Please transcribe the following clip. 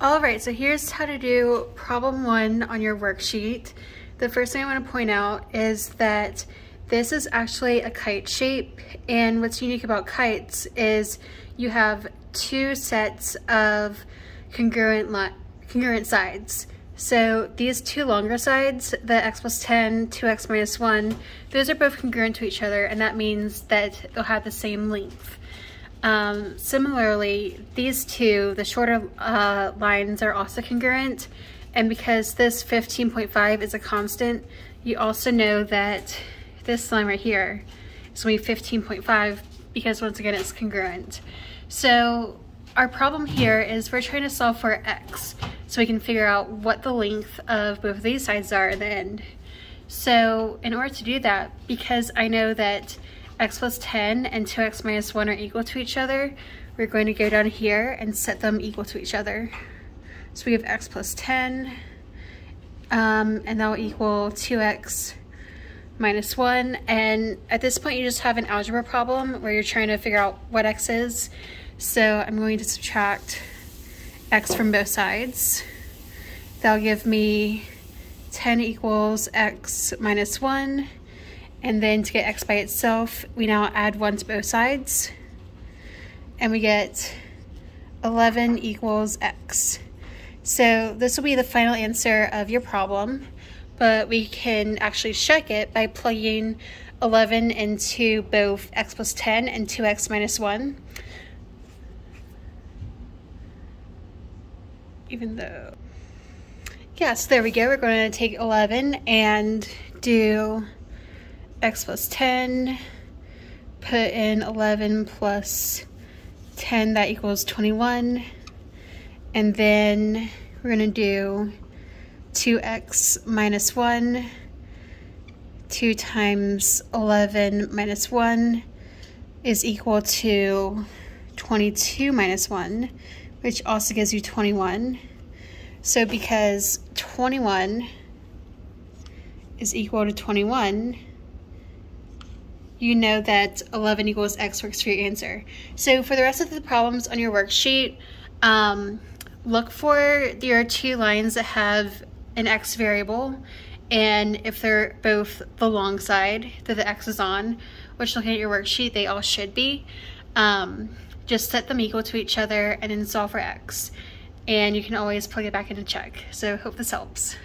All right, so here's how to do problem 1 on your worksheet. The first thing I want to point out is that this is actually a kite shape, and what's unique about kites is you have two sets of congruent sides. So these two longer sides, the x plus 10, 2x minus 1, those are both congruent to each other, and that means that they'll have the same length. Similarly, these two, the shorter lines, are also congruent, and because this 15.5 is a constant, you also know that this line right here is going to be 15.5 because once again it's congruent. So our problem here is we're trying to solve for x so we can figure out what the length of both of these sides are at the end. So in order to do that, because I know that x plus 10 and 2x minus 1 are equal to each other, we're going to go down here and set them equal to each other. So we have x plus 10, and that will equal 2x minus 1. And at this point you just have an algebra problem where you're trying to figure out what x is. So I'm going to subtract x from both sides. That'll give me 10 equals x minus 1. And then to get x by itself, we now add 1 to both sides. And we get 11 equals x. So this will be the final answer of your problem, but we can actually check it by plugging 11 into both x plus 10 and 2x minus 1. Even though, yes, there we go. We're going to take 11 and do x plus 10, put in 11 plus 10, that equals 21, and then we're going to do 2x minus 1, 2 times 11 minus 1 is equal to 22 minus 1, which also gives you 21. So because 21 is equal to 21, you know that 11 equals x works for your answer. So for the rest of the problems on your worksheet, look for your two lines that have an x variable, and if they're both the long side that the x is on, which looking at your worksheet they all should be, just set them equal to each other and then solve for x. And you can always plug it back in and check. So hope this helps.